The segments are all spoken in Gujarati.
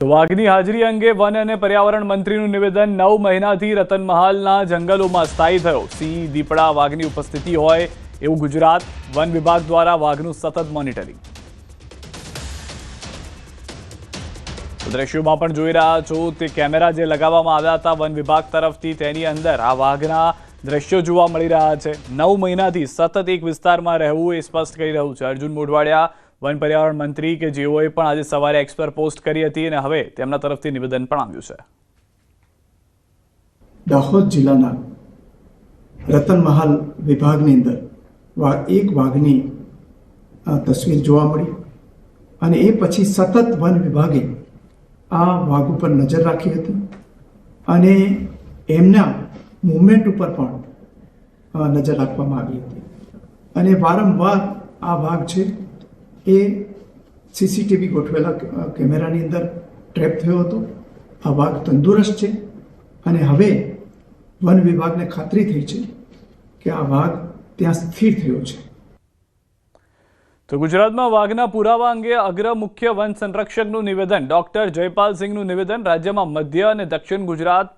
તો વાઘની હાજરી અંગે વન અને પર્યાવરણ મંત્રીનું નિવેદન 9 મહિનાથી રતનમહાલના જંગલોમાં સ્થાયી થયો સિંહ દીપડા વાઘની ઉપસ્થિતિ હોય એવું ગુજરાત વન વિભાગ દ્વારા વાઘનું સતત મોનિટરિંગ દ્રશ્યોમાં પણ જોઈ રહ્યા છો તે કેમેરા જે લગાવવામાં આવ્યા હતા વન વિભાગ તરફથી તેની અંદર આ વાઘના દ્રશ્યો જોવા મળી રહ્યા છે 9 મહિનાથી સતત એક વિસ્તારમાં રહેવું એ સ્પષ્ટ કરી રહ્યું છે અર્જુન મોઢવાડિયા વન પર્યાવરણ મંત્રી કે જેઓએ પણ આજે સવારે એક્સ પર પોસ્ટ કરી હતી અને હવે તેમના તરફથી નિવેદન પણ આવ્યું છે દાહોદ જિલ્લાના રતનમહાલ વિભાગની અંદર એક વાઘની તસવીર જોવા મળી અને એ પછી સતત વન વિભાગે આ વાઘ ઉપર નજર રાખી હતી અને એમના મૂવમેન્ટ ઉપર પણ નજર રાખવામાં આવી હતી અને વારંવાર આ વાઘ છે એ સીસીટીવી ગોઠવેલા કેમેરાની અંદર ટ્રેપ થયો હતો આ વાઘ તંદુરસ્ત છે અને હવે વન વિભાગને ખાતરી થઈ છે કે આ વાઘ ત્યાં સ્થિર થયો છે તો ગુજરાતમાં વાઘના પુરાવા અંગે અગ્ર મુખ્ય વન સંરક્ષકનું નિવેદન ડોક્ટર જયપાલ સિંહનું નિવેદન રાજ્યમાં મધ્ય અને દક્ષિણ ગુજરાત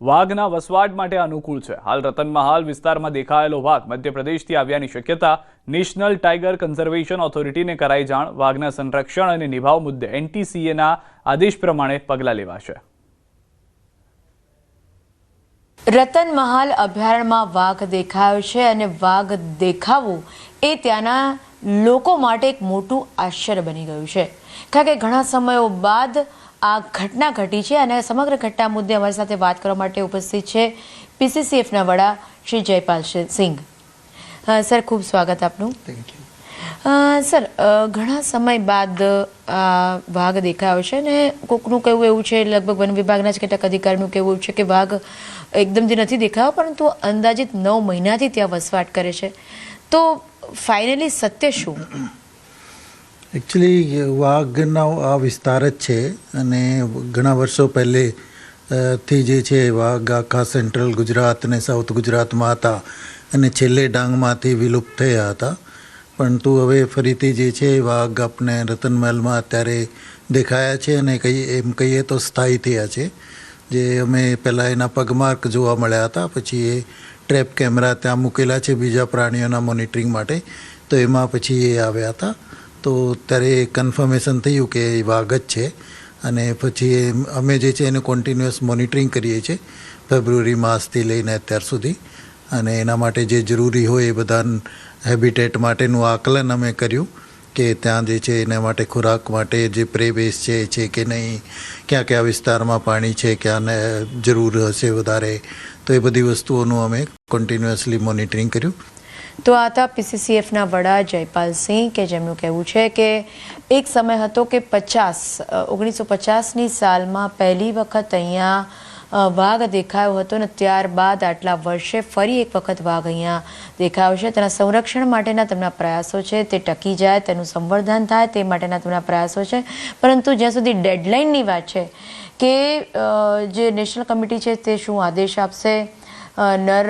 વાઘના વસવાટ માટે અનુકૂળ છે હાલ રતનમહાલ વિસ્તારમાં દેખાયેલો વાઘ મધ્યપ્રદેશથી આવ્યાની શક્યતા નેશનલ ટાઈગર કન્ઝર્વેશન ઓથોરિટીને કરાઈ જાણ વાઘના સંરક્ષણ અને નિભાવ મુદ્દે NTCAના આદેશ પ્રમાણે પગલાં લેવાશે રતનમહાલ અભયારણ્યમાં વાઘ દેખાયો છે અને વાઘ દેખાવું એ ત્યાંના લોકો માટે એક મોટું આશ્ચર્ય બની ગયું છે કારણ કે ઘણા સમયો બાદ આ ઘટના ઘટી છે અને સમગ્ર ઘટના મુદ્દે અમારી સાથે વાત કરવા માટે ઉપસ્થિત છે PCCFના વડા શ્રી જયપાલ સિંહ સર ખૂબ સ્વાગત આપનું સર ઘણા સમય બાદ વાઘ દેખાયો છે અને કોકનું કહેવું એવું છે લગભગ વન વિભાગના જ કેટલાક અધિકારીનું કહેવું છે કે વાઘ એકદમથી નથી દેખાયો પરંતુ અંદાજિત 9 મહિનાથી ત્યાં વસવાટ કરે છે તો ફાઇનલી સત્ય શું એકચ્યુઅલી વાઘનો આ વિસ્તાર જ છે અને ઘણા વર્ષો પહેલેથી જે છે વાઘ આખા સેન્ટ્રલ ગુજરાત અને સાઉથ ગુજરાતમાં હતા અને છેલ્લે ડાંગમાંથી વિલુપ્ત થયા હતા પરંતુ હવે ફરીથી જે છે વાઘ આપણે રતનમહાલમાં અત્યારે દેખાયા છે અને એમ કહીએ તો સ્થાયી થયા છે જે અમે પહેલાં એના પગમાર્ક જોવા મળ્યા હતા પછી એ ટ્રેપ કેમેરા ત્યાં મૂકેલા છે બીજા પ્રાણીઓના મોનિટરિંગ માટે તો એમાં પછી એ આવ્યા હતા તો ત્યારે કન્ફર્મેશન થયું કે એ વાઘ જ છે અને પછી અમે જે છે એનું કન્ટિન્યુઅસ મોનિટરિંગ કરીએ છીએ ફેબ્રુઆરી માસથી લઈને અત્યાર સુધી અને એના માટે જે જરૂરી હોય એ બધા હેબિટેટ માટેનું આકલન અમે કર્યું કે ત્યાં જે છે એના માટે ખોરાક માટે જે પ્રે બેઝ છે કે નહીં ક્યાં કયા વિસ્તારમાં પાણી છે ક્યાં જરૂર હશે વધારે તો એ બધી વસ્તુઓનું અમે કન્ટિન્યુઅસલી મોનિટરિંગ કર્યું તો આ હતા PCCFના વડા જયપાલ સિંહ કે જેમનું કહેવું છે કે એક સમય હતો કે 1950ની સાલમાં પહેલી વખત અહીંયા વાઘ દેખાયો હતો અને ત્યારબાદ આટલા વર્ષે ફરી એક વખત વાઘ અહીંયા દેખાયો છે તેના સંરક્ષણ માટેના તેમના પ્રયાસો છે તે ટકી જાય તેનું સંવર્ધન થાય તે માટેના તેમના પ્રયાસો છે પરંતુ જ્યાં સુધી ડેડલાઇનની વાત છે કે જે નેશનલ કમિટી છે તે શું આદેશ આપશે નર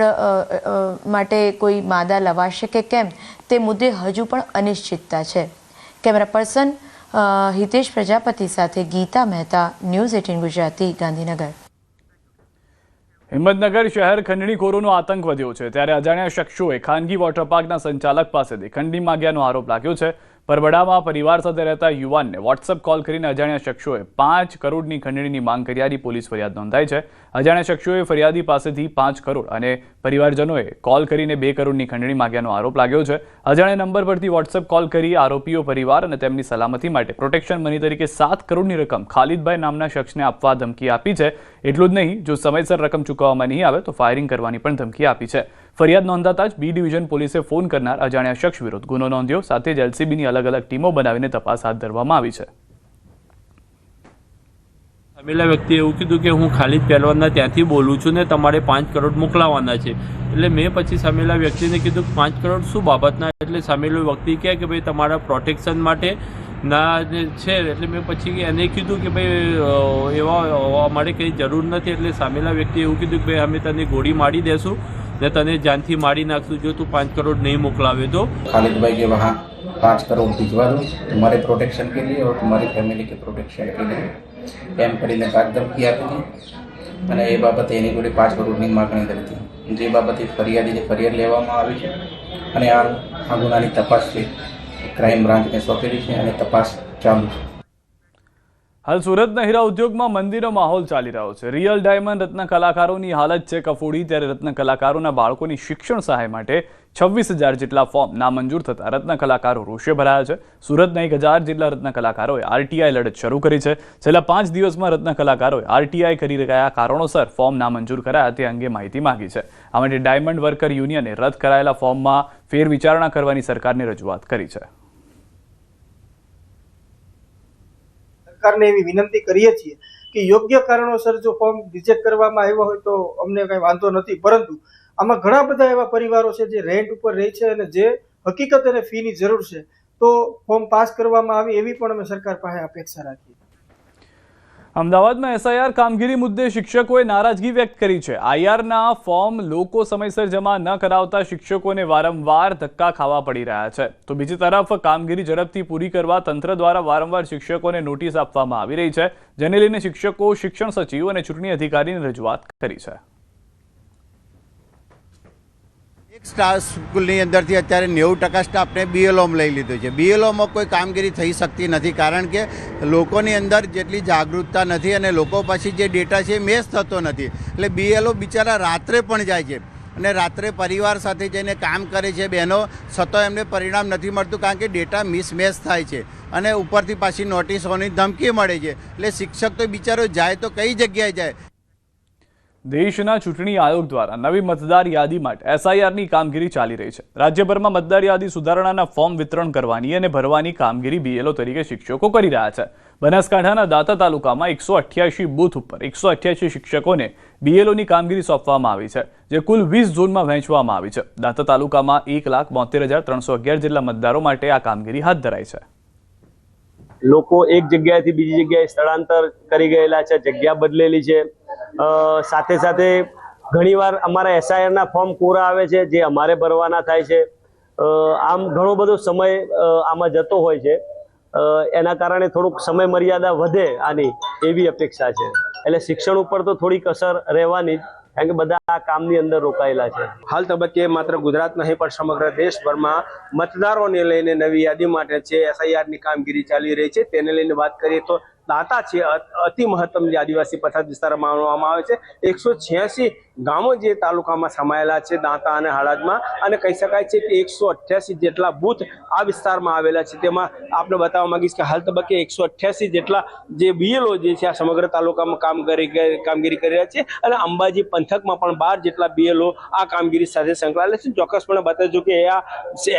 માટે કોઈ માદા લવાશે કે કેમ તે મુદ્દે હજુ પણ અનિશ્ચિતતા છે કેમેરા પર્સન હિતેશ પ્રજાપતિ સાથે ગીતા મહેતા ન્યૂઝ 18 ગુજરાતી ગાંધીનગર હિંમતનગર શહેર ખંડણીખોરોનો આતંક વધ્યો છે ત્યારે અજાણ્યા શખ્સોએ ખાનગી વોટર પાર્કના સંચાલક પાસેથી ખંડણી માંગ્યાનો આરોપ લાગ્યો છે પરબડામાં પરિવાર સાથે રહેતા યુવાનને વોટ્સએપ કોલ કરીને અજાણ્યા શખ્સોએ 5 કરોડની ખંડણીની માંગ કર્યાની પોલીસ ફરિયાદ નોંધાઈ છે અજાણ્યા શખ્સોએ ફરિયાદી પાસેથી 5 કરોડ અને પરિવારજનોએ કોલ કરીને 2 કરોડની ખંડણી માંગ્યાનો આરોપ લાગ્યો છે અજાણ્યા નંબર પરથી વોટ્સએપ કોલ કરી આરોપીઓ પરિવાર અને તેમની સલામતી માટે પ્રોટેક્શન મની તરીકે 7 કરોડની રકમ ખાલિદભાઈ નામના શખ્સને આપવા ધમકી આપી છે એટલું જ નહીં જો સમયસર રકમ ચૂકવવામાં નહીં આવે તો ફાયરિંગ કરવાની પણ ધમકી આપી છે ફરિયાદ નોંધાતા જ બી ડિવિઝન પોલીસે ફોન કરનાર અજાણ્યા શખ્સ વિરુદ્ધ ગુનો નોંધ્યો સાથે જ LCBની અલગ અલગ ટીમો બનાવીને તપાસ હાથ ધરવામાં આવી છે સામેલા વ્યક્તિએ એવું કીધું કે હું ખાલિદ પહેલવાનના ત્યાંથી બોલું છું ને તમારે 5 કરોડ મોકલાવાના છે એટલે મેં પછી સામેલા વ્યક્તિને કીધું 5 કરોડ શું બાબતના એટલે સામેલો વ્યક્તિ કહે કે ભાઈ તમારા પ્રોટેક્શન માટે ના છે એટલે મેં પછી એને કીધું કે ભાઈ એવા અમારે કંઈ જરૂર નથી એટલે સામેલા વ્યક્તિએ એવું કીધું કે ભાઈ અમે તને ગોળી મારી દેશું ने तने जानथी मारी नाखशु जो तू 5 करोड़ नहीं मोकलावे तो खालिद भाई के वहाँ 5 करोड़ भिजवा दूँ तुम्हारे प्रोटेक्शन के लिए और तुम्हारी फैमिली के प्रोटेक्शन के लिए। એમ કરીને ધમકી આપી હતી અને એ બાબતે એની જોડે 5 કરોડની માગણી કરી હતી, જે બાબતે ફરિયાદ લેવામાં આવી છે અને આ ગુનાની તપાસ છે ક્રાઇમ બ્રાન્ચને સોંપેલી છે અને તપાસ ચાલુ છે. હાલ સુરતના હીરા ઉદ્યોગમાં મંદીનો માહોલ ચાલી રહ્યો છે. રિયલ ડાયમંડ રત્ન કલાકારોની હાલત છે કફોડી, ત્યારે રત્ન કલાકારોના બાળકોની શિક્ષણ સહાય માટે 26,000 જેટલા ફોર્મ નામંજૂર થતા રત્ન કલાકારો રોષે ભરાયા છે. સુરતના 1,000 જેટલા રત્ન કલાકારોએ આરટીઆઈ લડત શરૂ કરી છે. છેલ્લા 5 દિવસમાં રત્ન કલાકારોએ આરટીઆઈ કરી કયા કારણોસર ફોર્મ નામંજૂર કરાયા તે અંગે માહિતી માંગી છે. આ માટે ડાયમંડ વર્કર યુનિયને રદ કરાયેલા ફોર્મમાં ફેરવિચારણા કરવાની સરકારને રજૂઆત કરી છે. સરકારને એવી વિનંતી કરીએ છીએ કે યોગ્ય કારણોસર જો ફોર્મ રિજેક્ટ કરવામાં આવ્યો હોય તો અમને કંઈ વાંધો નથી, પરંતુ આમાં ઘણા બધા એવા પરિવારો છે જે રેન્ટ ઉપર રહે છે અને જે હકીકત અને ફીની જરૂર છે, તો ફોર્મ પાસ કરવામાં આવે એવી પણ અમે સરકાર પાસે અપેક્ષા રાખીએ. અમદાવાદમાં એસઆઈઆર કામગીરી મુદ્દે શિક્ષકોએ નારાજગી વ્યક્ત કરી છે. આઈઆરના ફોર્મ લોકો સમયસર જમા ન કરાવતા શિક્ષકોને વારંવાર ધક્કા ખાવા પડી રહ્યા છે. તો બીજી તરફ કામગીરી ઝડપથી પૂરી કરવા તંત્ર દ્વારા વારંવાર શિક્ષકોને નોટિસ આપવામાં આવી રહી છે, જેને લઈને શિક્ષકો શિક્ષણ સચિવ અને ચૂંટણી અધિકારીને રજૂઆત કરી છે. સ્કૂલની અંદરથી અત્યારે 90% સ્ટાફને બીએલઓમાં લઈ લીધો છે. બીએલઓમાં કોઈ કામગીરી થઈ શકતી નથી, કારણ કે લોકોની અંદર જેટલી જાગૃતતા નથી અને લોકો પછી જે ડેટા છે એ મેચ થતો નથી. એટલે બીએલઓ બિચારા રાત્રે પણ જાય છે અને રાત્રે પરિવાર સાથે જઈને કામ કરે છે બહેનો, છતાં એમને પરિણામ નથી મળતું, કારણ કે ડેટા મિસમેચ થાય છે અને ઉપરથી પાછી નોટિસોની ધમકી મળે છે. એટલે શિક્ષક તો બિચારો જાય તો કઈ જગ્યાએ જાય. દેશના ચૂંટણી આયોગ દ્વારા નવી મતદાર યાદી માટે એસઆઈઆરની કામગીરી ચાલી રહી છે. રાજ્યભરમાં મતદાર યાદી સુધારણાના ફોર્મ વિતરણ કરવાની અને ભરવાની કામગીરી બીએલઓ તરીકે શિક્ષકો કરી રહ્યા છે. બનાસકાંઠાના દાતા તાલુકામાં 188 બૂથ ઉપર 188 શિક્ષકોને બીએલઓની કામગીરી સોંપવામાં આવી છે, જે કુલ 20 ઝોનમાં વહેંચવામાં આવી છે. દાતા તાલુકામાં 1,72,311 જેટલા મતદારો માટે આ કામગીરી હાથ ધરાઈ છે. લોકો એક જગ્યાએથી બીજી જગ્યાએ સ્થળાંતર કરી ગયેલા છે, જગ્યા બદલેલી છે. સાથે સાથે ઘણીવાર અમારા એસઆઈઆરના ફોર્મ કોરા આવે છે, જે અમારે ભરવાના થાય છે. આમ ઘણો બધો સમય આમાં જતો હોય છે. એના કારણે થોડુંક સમય મર્યાદા વધે આની એવી અપેક્ષા છે. એટલે શિક્ષણ ઉપર તો થોડીક અસર રહેવાની જ, કારણ કે બધા આ કામની અંદર રોકાયેલા છે. હાલ તબક્કે માત્ર ગુજરાત નહીં પણ સમગ્ર દેશભરમાં મતદારોને લઈને નવી યાદી માટે છે એસઆઈઆરની કામગીરી ચાલી રહી છે. તેને લઈને વાત કરીએ તો દાતા છે અતિ મહત્તમ જે આદિવાસી પછાત વિસ્તાર માનવામાં આવે છે. 186 ગામો જે તાલુકામાં સમાયેલા છે દાંતા અને હળદમાં, અને કહી શકાય છે કે 188 જેટલા બૂથ આ વિસ્તારમાં આવેલા છે. તેમાં આપણે બતાવવા માંગીશ કે હાલ તબક્કે 188 જેટલા જે બીએલઓ જે છે આ સમગ્ર તાલુકામાં કામગીરી કરી રહ્યા છે, અને અંબાજી પંથકમાં પણ 12 જેટલા બીએલઓ આ કામગીરી સાથે સંકળાયેલા છે. ચોક્કસપણે બતાવજો કે આ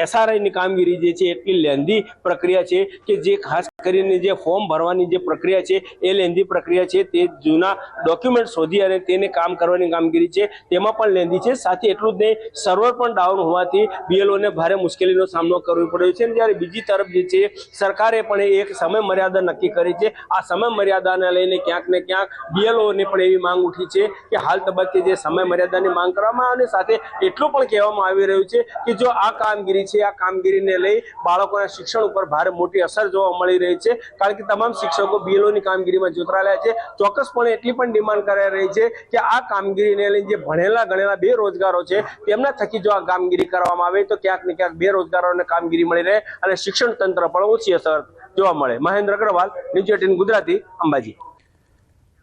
એસઆરઆઈની કામગીરી જે છે એટલી લેન્ધી પ્રક્રિયા છે કે જે ખાસ કરીને જે ફોર્મ ભરવાની જે પ્રક્રિયા છે એ લેન્ધી પ્રક્રિયા છે. તે જૂના ડોક્યુમેન્ટ શોધી અને તેને કામ કરવાની કામગીરી છે તેમાં પણ લેન્ધી છે. સાથે એટલું જ નહીં, સર્વર પણ ડાઉન હોવાથી બીએલઓને ભારે મુશ્કેલીનો સામનો કરવો પડ્યો છે. જ્યારે બીજી તરફ જે છે સરકારે પણ એક સમય મર્યાદા નક્કી કરી છે. આ સમય મર્યાદાને લઈને ક્યાંક ને ક્યાંક બીએલઓને પણ એવી માંગ ઉઠી છે કે હાલ તબક્કે જે સમય મર્યાદાની માંગ કરવામાં આવે, સાથે એટલું પણ કહેવામાં આવી રહ્યું છે કે જો આ કામગીરી છે આ કામગીરીને લઈ બાળકોના શિક્ષણ ઉપર ભારે મોટી અસર જોવા મળી રહી છે, કારણ કે તમામ શિક્ષકો બીએલઓની કામગીરીમાં જોતરાયેલા છે. ચોક્કસપણે એટલી પણ ડિમાન્ડ કરાઈ રહી છે કે આ કામગીરીને લઈને જે ભણેલા ગણેલા બેરોજગારો છે તેમના થકી જો આ કામગીરી કરવામાં આવે તો ક્યાંક ને ક્યાંક બેરોજગારોને કામગીરી મળી રહે અને શિક્ષણ તંત્ર પણ ઓછી અસર જોવા મળે. મહેન્દ્ર અગ્રવાલ, ન્યૂઝ 18 ગુજરાતી, અંબાજી.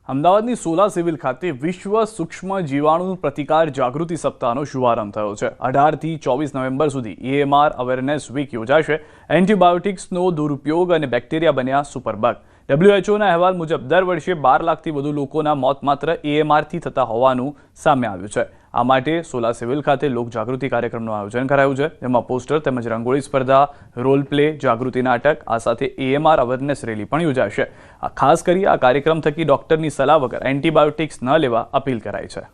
અમદાવાદની સોલા સિવિલ ખાતે વિશ્વ સૂક્ષ્મ જીવાણુ પ્રતિકાર જાગૃતિ સપ્તાહનો શુભારંભ થયો છે. 18 થી 24 નવેમ્બર સુધી એએમઆર અવેરનેસ વીક યોજાશે. એન્ટીબાયોટિક્સનો દુરુપયોગ અને બેક્ટેરિયા બન્યા સુપરબગ. WHOના અહેવાલ મુજબ દર વર્ષે 12 લાખથી વધુ લોકોના મોત માત્ર એએમઆરથી થતા હોવાનું સામે આવ્યું છે. આ માટે સોલા સિવિલ ખાતે લોકજાગૃતિ કાર્યક્રમનું આયોજન કરાયું છે, જેમાં પોસ્ટર તેમજ રંગોળી સ્પર્ધા, રોલ પ્લે, જાગૃતિ નાટક, આ સાથે એએમઆર અવેરનેસ રેલી પણ યોજાશે. ખાસ કરી આ કાર્યક્રમ થકી ડોક્ટરની સલાહ વગર એન્ટીબાયોટિક્સ ન લેવા અપીલ કરાઈ છે.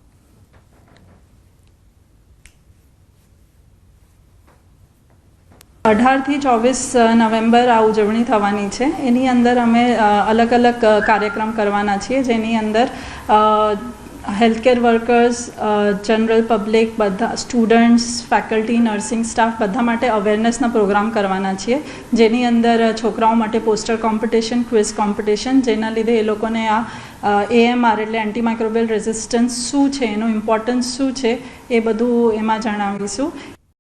થી 24 નવેમ્બર આ ઉજવણી થવાની છે. એની અંદર અમે અલગ અલગ કાર્યક્રમ કરવાના છીએ, જેની અંદર હેલ્થકેર વર્કર્સ, જનરલ પબ્લિક, બધા સ્ટુડન્ટ્સ, ફેકલ્ટી, નર્સિંગ સ્ટાફ બધા માટે અવેરનેસના પ્રોગ્રામ કરવાના છીએ, જેની અંદર છોકરાઓ માટે પોસ્ટર કોમ્પિટિશન, ક્વિઝ કોમ્પિટિશન, જેના લીધે એ લોકોને આ AMR એટલે એન્ટીમાઇક્રોબિયલ રેઝિસ્ટન્સ શું છે, એનું ઇમ્પોર્ટન્સ શું છે, એ બધું એમાં જણાવીશું.